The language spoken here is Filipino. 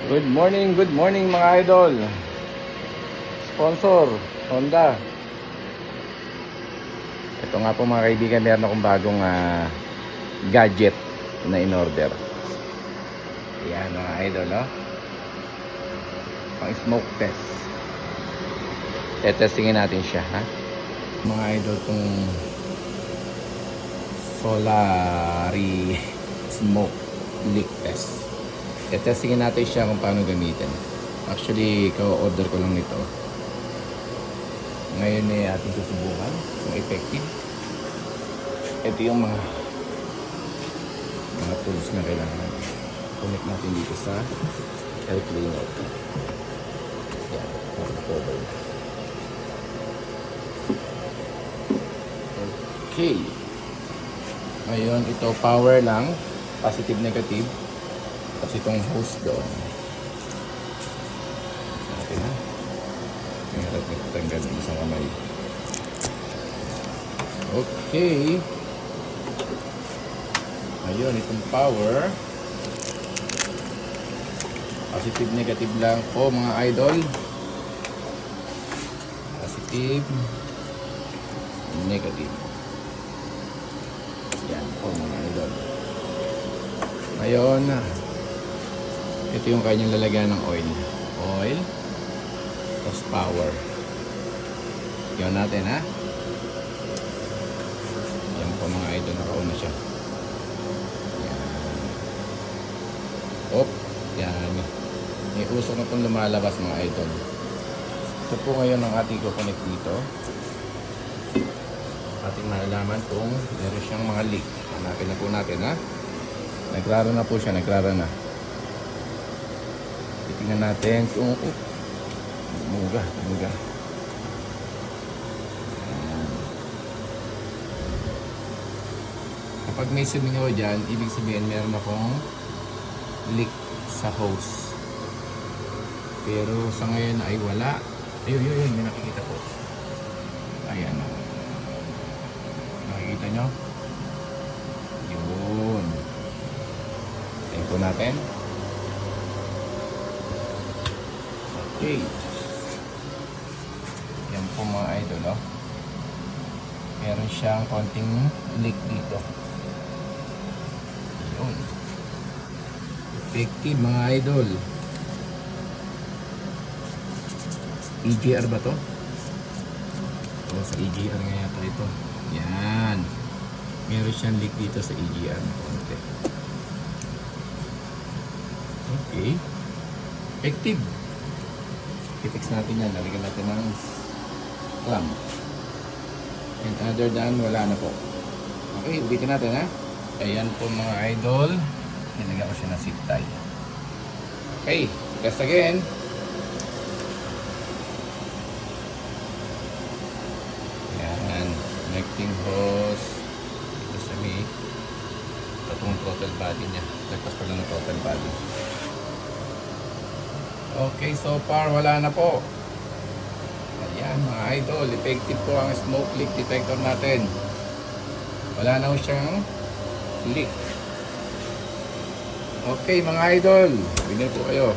Good morning mga idol. Sponsor, Honda. Ito nga po mga kaibigan, meron akong bagong gadget na in-order. Ayan mga idol, no? Pang smoke test. Testingin natin siya, ha? Mga idol, itong Solari smoke leak test. Testingin natin siya kung paano gamitin. Actually, order ko lang nito. Ngayon ating susubukan kung effective. Ito yung mga tools na kailangan. Connect natin dito sa air cleaner. Yan, cover. Okay. Ngayon, ito power lang. Positive, negative. Tapos itong hose doon. Natin ha. Mayroon natin tanggal ng isang kamay. Okay. Ayun, itong power. Positive, negative lang po mga idol. Positive, negative. Yan po mga idol. Ngayon, ito yung kanyang lalagyan ng oil. Oil. Tapos power. Yan natin ha. Yan po mga idol. Nakauna siya. Yan. Op. Yan. May usok na pong lumalabas mga idol. Ito po ngayon ang ating kukonect dito. Ating malalaman kung meron siyang mga leak. Hanapin na po natin ha. Nagrara na po siya. Nagrara na. Tingnan natin kung muga. Kapag may sumingaw dyan, ibig sabihin meron akong leak sa hose. Pero sa ngayon ay wala. Ayun, may nakikita po. Ayan. Nakikita nyo? Yun. Tingnan po natin. Okay. Yan po mga idol, oh. Meron siyang konting leak dito. Yun. Effective mga idol. EGR ba to? O, sa EGR nga yata ito. Yan. Meron siyang leak dito sa EGR na konti. Okay. Effective. I-fix natin yan. Lalagyan natin ng clamp. And other than, wala na po. Okay, ulitin natin ha. Ayan po mga idol. Nilagyan ko siya ng zip tie. Okay, test again. Ayan. Connecting hose. Ito sa may itong throttle body niya. Lagpas pa lang ng throttle body. Okay, so far wala na po. Ayan mga idol, effective po ang smoke leak detector natin. Wala na po siyang leak. Okay mga idol, bigyan po kayo.